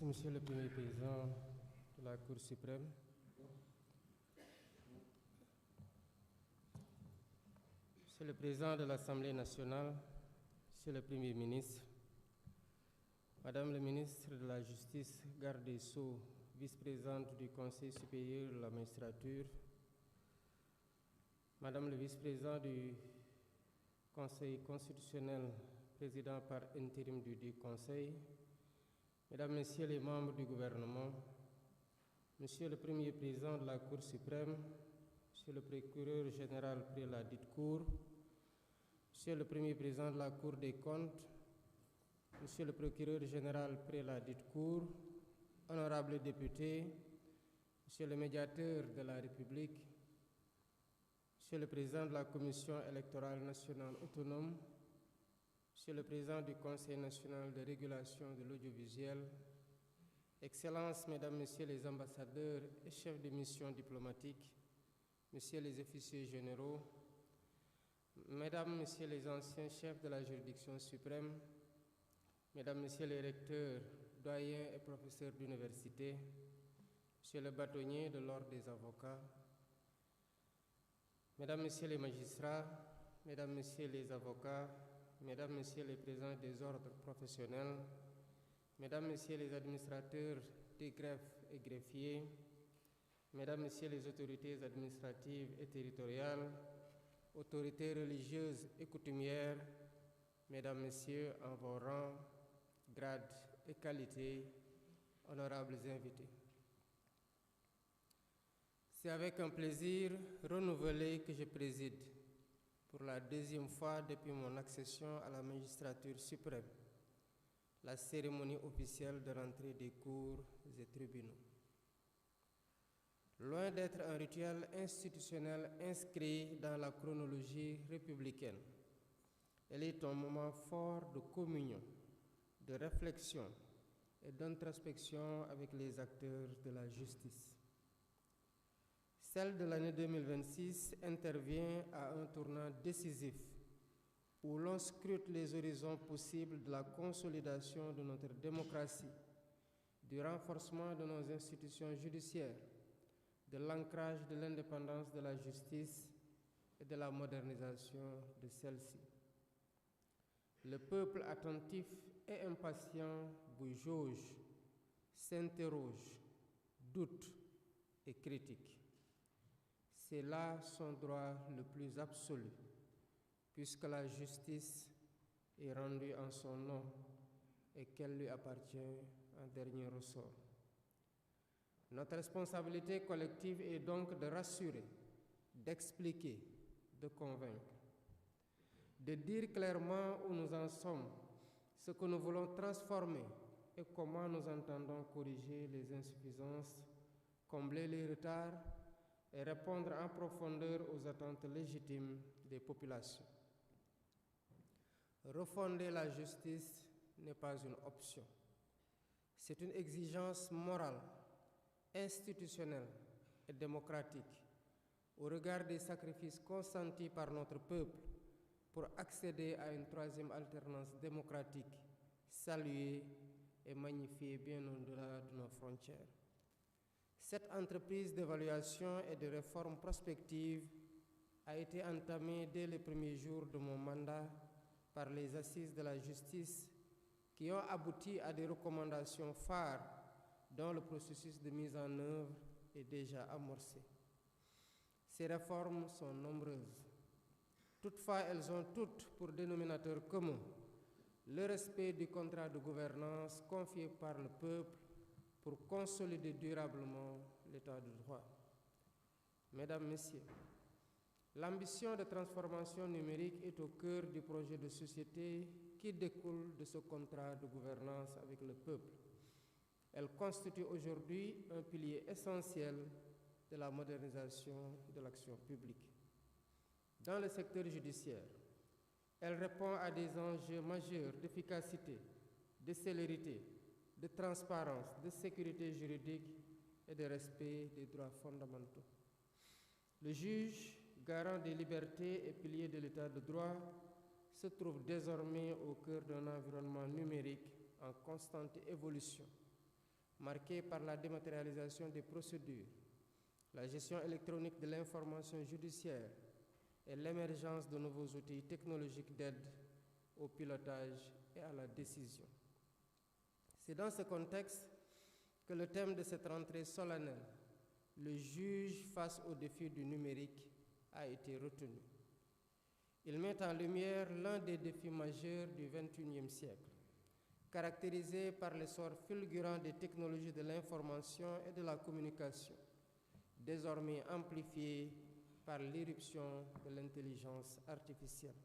Merci, Monsieur le Premier Président de la Cour suprême. Monsieur le Président de l'Assemblée nationale, Monsieur le Premier ministre, Madame le ministre de la Justice, garde des Sceaux, vice-présidente du Conseil supérieur de la magistrature, Madame le vice-président du Conseil constitutionnel, président par intérim du Conseil, Mesdames, Messieurs les membres du gouvernement, Monsieur le Premier Président de la Cour suprême, Monsieur le Procureur général près la dite Cour, Monsieur le Premier Président de la Cour des comptes, Monsieur le Procureur général près la dite Cour, honorables députés, Monsieur le Médiateur de la République, Monsieur le Président de la Commission électorale nationale autonome, Monsieur le Président du Conseil national de régulation de l'audiovisuel, Excellences, Mesdames, Messieurs les ambassadeurs et chefs de mission diplomatique, Messieurs les officiers généraux, Mesdames, Messieurs les anciens chefs de la juridiction suprême, Mesdames, Messieurs les recteurs, doyens et professeurs d'université, Monsieur le bâtonnier de l'Ordre des avocats, Mesdames, Messieurs les magistrats, Mesdames, Messieurs les avocats, Mesdames, Messieurs les présidents des ordres professionnels, Mesdames, Messieurs les administrateurs des greffes et greffiers, Mesdames, Messieurs les autorités administratives et territoriales, autorités religieuses et coutumières, Mesdames, Messieurs, en vos rangs, grades et qualités, honorables invités. C'est avec un plaisir renouvelé que je préside, pour la deuxième fois depuis mon accession à la magistrature suprême, la cérémonie officielle de rentrée des cours et tribunaux. Loin d'être un rituel institutionnel inscrit dans la chronologie républicaine, elle est un moment fort de communion, de réflexion et d'introspection avec les acteurs de la justice. Celle de l'année 2026 intervient à un tournant décisif où l'on scrute les horizons possibles de la consolidation de notre démocratie, du renforcement de nos institutions judiciaires, de l'ancrage de l'indépendance de la justice et de la modernisation de celle-ci. Le peuple attentif et impatient vous jauge, s'interroge, doute et critique. C'est là son droit le plus absolu, puisque la justice est rendue en son nom et qu'elle lui appartient en dernier ressort. Notre responsabilité collective est donc de rassurer, d'expliquer, de convaincre, de dire clairement où nous en sommes, ce que nous voulons transformer et comment nous entendons corriger les insuffisances, combler les retards et répondre en profondeur aux attentes légitimes des populations. Refonder la justice n'est pas une option. C'est une exigence morale, institutionnelle et démocratique au regard des sacrifices consentis par notre peuple pour accéder à une troisième alternance démocratique, saluée et magnifiée bien au-delà de nos frontières. Cette entreprise d'évaluation et de réforme prospective a été entamée dès les premiers jours de mon mandat par les assises de la justice qui ont abouti à des recommandations phares dont le processus de mise en œuvre est déjà amorcé. Ces réformes sont nombreuses. Toutefois, elles ont toutes pour dénominateur commun le respect du contrat de gouvernance confié par le peuple pour consolider durablement l'état de droit. Mesdames, Messieurs, l'ambition de transformation numérique est au cœur du projet de société qui découle de ce contrat de gouvernance avec le peuple. Elle constitue aujourd'hui un pilier essentiel de la modernisation de l'action publique. Dans le secteur judiciaire, elle répond à des enjeux majeurs d'efficacité, de célérité, de transparence, de sécurité juridique et de respect des droits fondamentaux. Le juge, garant des libertés et pilier de l'état de droit, se trouve désormais au cœur d'un environnement numérique en constante évolution, marquée par la dématérialisation des procédures, la gestion électronique de l'information judiciaire et l'émergence de nouveaux outils technologiques d'aide au pilotage et à la décision. C'est dans ce contexte que le thème de cette rentrée solennelle, le juge face aux défis du numérique, a été retenu. Il met en lumière l'un des défis majeurs du XXIe siècle, caractérisé par l'essor fulgurant des technologies de l'information et de la communication, désormais amplifié par l'irruption de l'intelligence artificielle.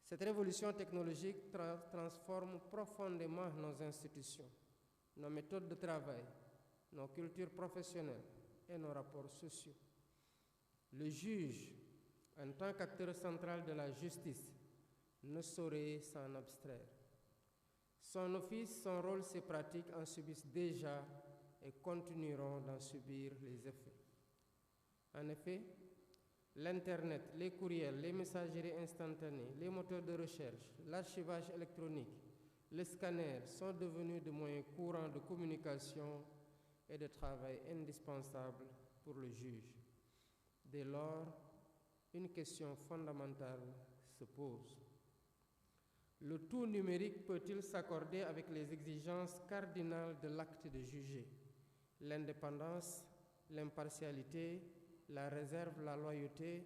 Cette révolution technologique transforme profondément nos institutions, nos méthodes de travail, nos cultures professionnelles et nos rapports sociaux. Le juge, en tant qu'acteur central de la justice, ne saurait s'en abstraire. Son office, son rôle, ses pratiques en subissent déjà et continueront d'en subir les effets. En effet, l'Internet, les courriels, les messageries instantanées, les moteurs de recherche, l'archivage électronique, les scanners sont devenus des moyens courants de communication et de travail indispensables pour le juge. Dès lors, une question fondamentale se pose. Le tout numérique peut-il s'accorder avec les exigences cardinales de l'acte de juger? L'indépendance, l'impartialité, la réserve, la loyauté,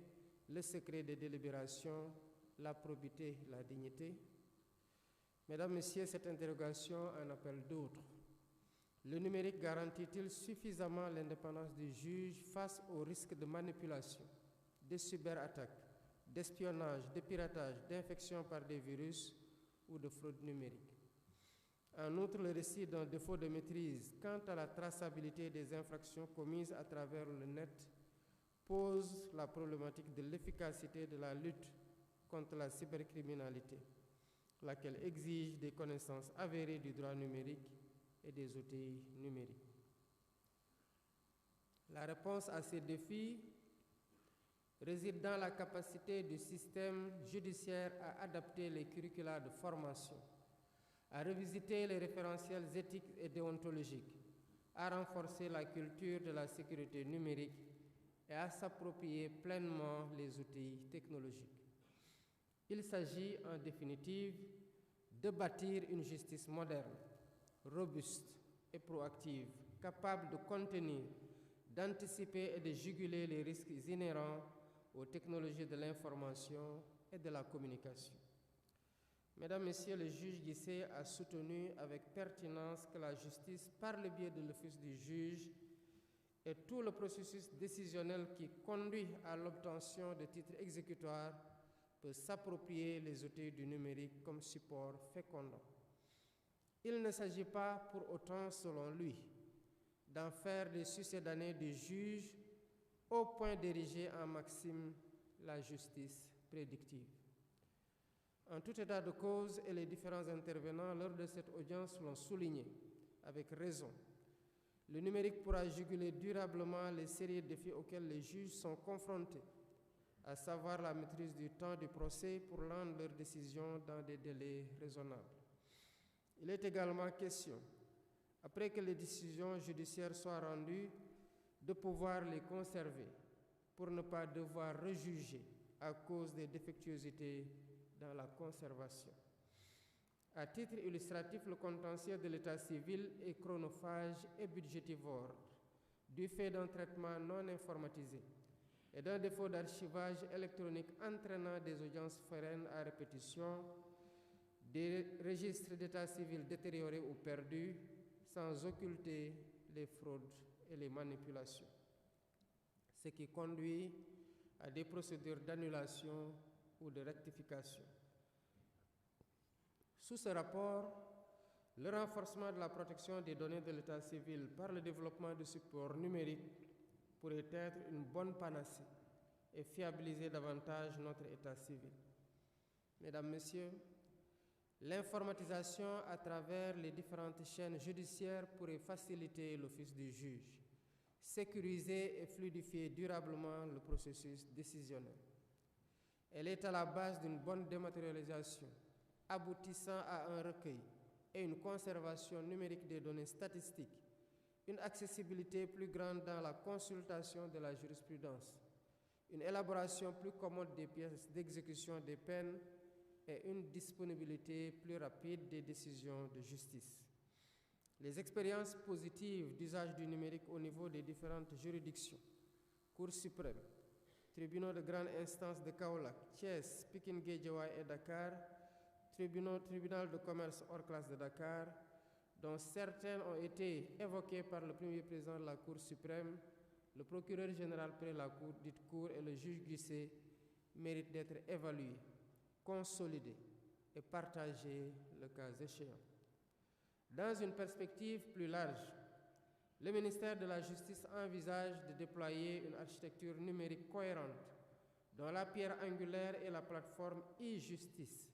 le secret des délibérations, la probité, la dignité? Mesdames, Messieurs, cette interrogation en appelle d'autres. Le numérique garantit-il suffisamment l'indépendance du juge face aux risques de manipulation, de cyberattaques, d'espionnage, de piratage, d'infection par des virus ou de fraude numérique? En outre, le récit d'un défaut de maîtrise quant à la traçabilité des infractions commises à travers le net pose la problématique de l'efficacité de la lutte contre la cybercriminalité, laquelle exige des connaissances avérées du droit numérique et des outils numériques. La réponse à ces défis réside dans la capacité du système judiciaire à adapter les curricula de formation, à revisiter les référentiels éthiques et déontologiques, à renforcer la culture de la sécurité numérique et à s'approprier pleinement les outils technologiques. Il s'agit en définitive de bâtir une justice moderne, robuste et proactive, capable de contenir, d'anticiper et de juguler les risques inhérents aux technologies de l'information et de la communication. Mesdames, Messieurs, le juge Guissé a soutenu avec pertinence que la justice, par le biais de l'office du juge, et tout le processus décisionnel qui conduit à l'obtention de titres exécutoires peut s'approprier les outils du numérique comme support fécondant. Il ne s'agit pas pour autant, selon lui, d'en faire des succédanés des juges au point d'ériger en maxime la justice prédictive. En tout état de cause, et les différents intervenants lors de cette audience l'ont souligné, avec raison, le numérique pourra juguler durablement les sérieux défis auxquels les juges sont confrontés, à savoir la maîtrise du temps du procès pour rendre leurs décisions dans des délais raisonnables. Il est également question, après que les décisions judiciaires soient rendues, de pouvoir les conserver pour ne pas devoir rejuger à cause des défectuosités dans la conservation. À titre illustratif, le contentieux de l'état civil est chronophage et budgétivore, du fait d'un traitement non informatisé et d'un défaut d'archivage électronique entraînant des audiences foraines à répétition, des registres d'état civil détériorés ou perdus, sans occulter les fraudes et les manipulations, ce qui conduit à des procédures d'annulation ou de rectification. Sous ce rapport, le renforcement de la protection des données de l'état civil par le développement de supports numériques pourrait être une bonne panacée et fiabiliser davantage notre état civil. Mesdames, Messieurs, l'informatisation à travers les différentes chaînes judiciaires pourrait faciliter l'office du juge, sécuriser et fluidifier durablement le processus décisionnel. Elle est à la base d'une bonne dématérialisation, aboutissant à un recueil, et une conservation numérique des données statistiques, une accessibilité plus grande dans la consultation de la jurisprudence, une élaboration plus commode des pièces d'exécution des peines et une disponibilité plus rapide des décisions de justice. Les expériences positives d'usage du numérique au niveau des différentes juridictions, Cour suprême, tribunaux de grande instance de Kaolack, Thiès, Pikine, Guédiawaye et Dakar, tribunal de commerce hors classe de Dakar, dont certaines ont été évoquées par le premier président de la Cour suprême, le procureur général près la Cour, dite Cour et le juge Guissé, méritent d'être évalués, consolidés et partagés le cas échéant. Dans une perspective plus large, le ministère de la Justice envisage de déployer une architecture numérique cohérente dont la pierre angulaire est la plateforme e-justice,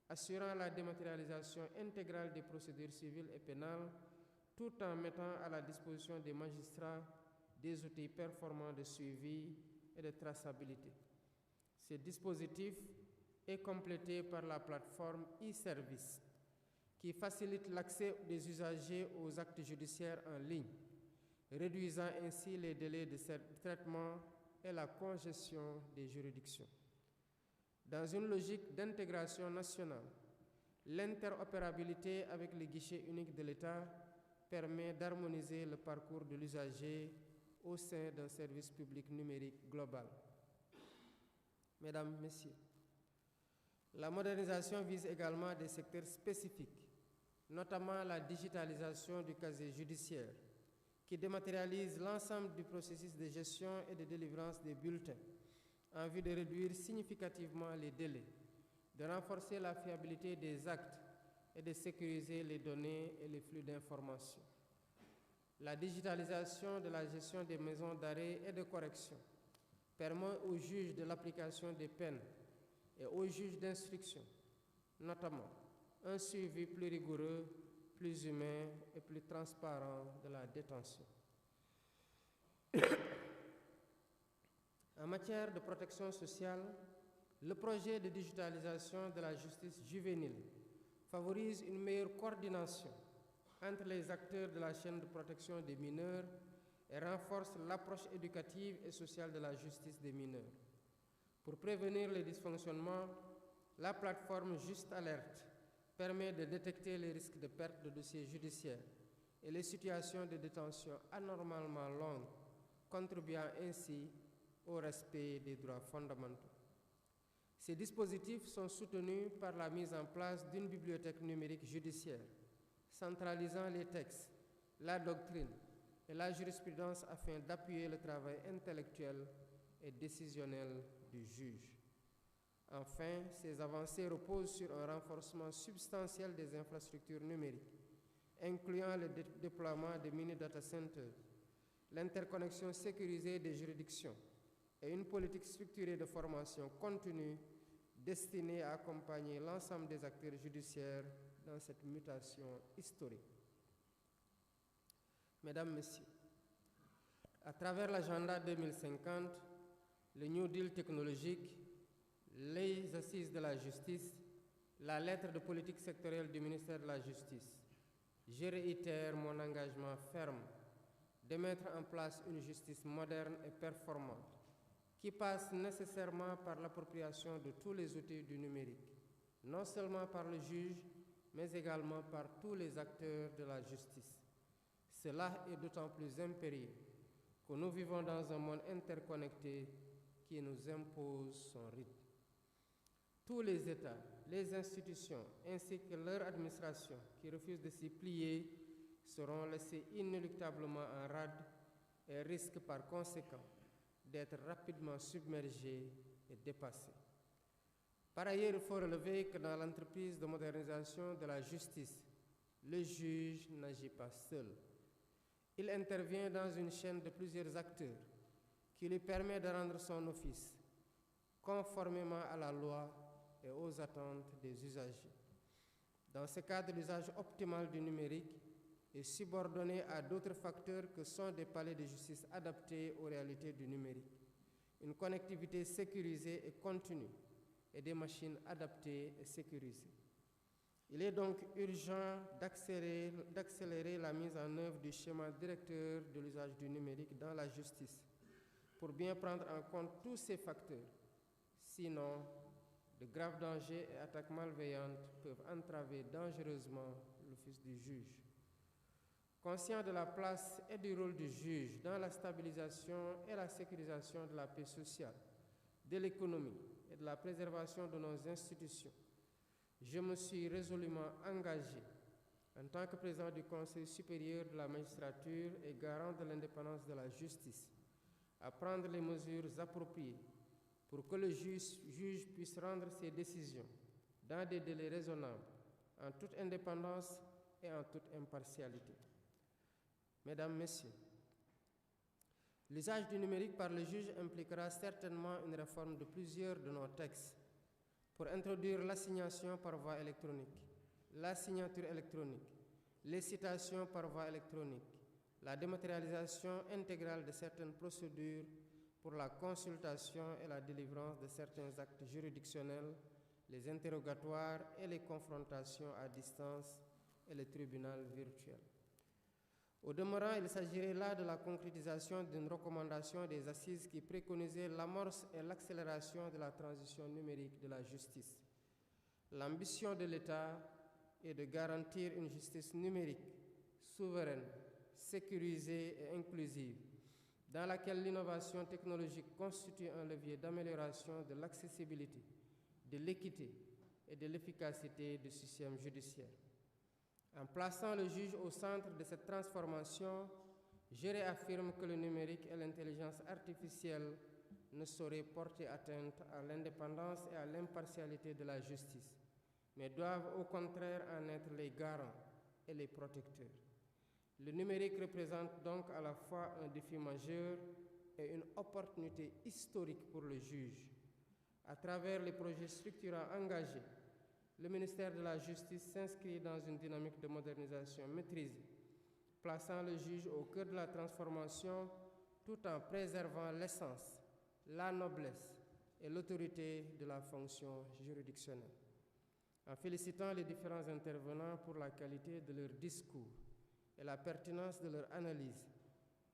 assurant la dématérialisation intégrale des procédures civiles et pénales, tout en mettant à la disposition des magistrats des outils performants de suivi et de traçabilité. Ce dispositif est complété par la plateforme e-service, qui facilite l'accès des usagers aux actes judiciaires en ligne, réduisant ainsi les délais de traitement et la congestion des juridictions. Dans une logique d'intégration nationale, l'interopérabilité avec les guichets uniques de l'État permet d'harmoniser le parcours de l'usager au sein d'un service public numérique global. Mesdames, Messieurs, la modernisation vise également des secteurs spécifiques, notamment la digitalisation du casier judiciaire, qui dématérialise l'ensemble du processus de gestion et de délivrance des bulletins, en vue de réduire significativement les délais, de renforcer la fiabilité des actes et de sécuriser les données et les flux d'informations. La digitalisation de la gestion des maisons d'arrêt et de correction permet aux juges de l'application des peines et aux juges d'instruction, notamment, un suivi plus rigoureux, plus humain et plus transparent de la détention. En matière de protection sociale, le projet de digitalisation de la justice juvénile favorise une meilleure coordination entre les acteurs de la chaîne de protection des mineurs et renforce l'approche éducative et sociale de la justice des mineurs. Pour prévenir les dysfonctionnements, la plateforme Juste Alerte permet de détecter les risques de perte de dossiers judiciaires et les situations de détention anormalement longues, contribuant ainsi au respect des droits fondamentaux. Ces dispositifs sont soutenus par la mise en place d'une bibliothèque numérique judiciaire, centralisant les textes, la doctrine et la jurisprudence afin d'appuyer le travail intellectuel et décisionnel du juge. Enfin, ces avancées reposent sur un renforcement substantiel des infrastructures numériques, incluant le déploiement de mini-data centers, l'interconnexion sécurisée des juridictions et une politique structurée de formation continue destinée à accompagner l'ensemble des acteurs judiciaires dans cette mutation historique. Mesdames, Messieurs, à travers l'agenda 2050, le New Deal technologique, les assises de la justice, la lettre de politique sectorielle du ministère de la Justice, je réitère mon engagement ferme de mettre en place une justice moderne et performante qui passe nécessairement par l'appropriation de tous les outils du numérique, non seulement par le juge, mais également par tous les acteurs de la justice. Cela est d'autant plus impérieux que nous vivons dans un monde interconnecté qui nous impose son rythme. Tous les États, les institutions, ainsi que leur administration qui refusent de s'y plier seront laissés inéluctablement en rade et risquent par conséquent d'être rapidement submergés et dépassés. Par ailleurs, il faut relever que dans l'entreprise de modernisation de la justice, le juge n'agit pas seul. Il intervient dans une chaîne de plusieurs acteurs qui lui permet de rendre son office conformément à la loi et aux attentes des usagers. Dans ce cadre, l'usage optimal du numérique est subordonné à d'autres facteurs que sont des palais de justice adaptés aux réalités du numérique, une connectivité sécurisée et continue et des machines adaptées et sécurisées. Il est donc urgent d'accélérer la mise en œuvre du schéma directeur de l'usage du numérique dans la justice pour bien prendre en compte tous ces facteurs. Sinon, de graves dangers et attaques malveillantes peuvent entraver dangereusement l'office du juge. Conscient de la place et du rôle du juge dans la stabilisation et la sécurisation de la paix sociale, de l'économie et de la préservation de nos institutions, je me suis résolument engagé, en tant que président du Conseil supérieur de la magistrature et garant de l'indépendance de la justice, à prendre les mesures appropriées pour que le juge puisse rendre ses décisions dans des délais raisonnables, en toute indépendance et en toute impartialité. Mesdames, Messieurs, l'usage du numérique par le juge impliquera certainement une réforme de plusieurs de nos textes pour introduire l'assignation par voie électronique, la signature électronique, les citations par voie électronique, la dématérialisation intégrale de certaines procédures pour la consultation et la délivrance de certains actes juridictionnels, les interrogatoires et les confrontations à distance et le tribunal virtuel. Au demeurant, il s'agirait là de la concrétisation d'une recommandation des assises qui préconisait l'amorce et l'accélération de la transition numérique de la justice. L'ambition de l'État est de garantir une justice numérique, souveraine, sécurisée et inclusive, dans laquelle l'innovation technologique constitue un levier d'amélioration de l'accessibilité, de l'équité et de l'efficacité du système judiciaire. En plaçant le juge au centre de cette transformation, je réaffirme que le numérique et l'intelligence artificielle ne sauraient porter atteinte à l'indépendance et à l'impartialité de la justice, mais doivent au contraire en être les garants et les protecteurs. Le numérique représente donc à la fois un défi majeur et une opportunité historique pour le juge. À travers les projets structurants engagés, le ministère de la Justice s'inscrit dans une dynamique de modernisation maîtrisée, plaçant le juge au cœur de la transformation tout en préservant l'essence, la noblesse et l'autorité de la fonction juridictionnelle. En félicitant les différents intervenants pour la qualité de leur discours et la pertinence de leur analyse,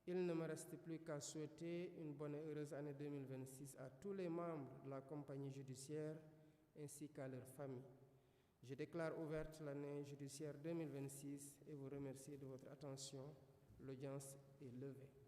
il ne me reste plus qu'à souhaiter une bonne et heureuse année 2026 à tous les membres de la compagnie judiciaire ainsi qu'à leurs familles. Je déclare ouverte l'année judiciaire 2026 et vous remercie de votre attention. L'audience est levée.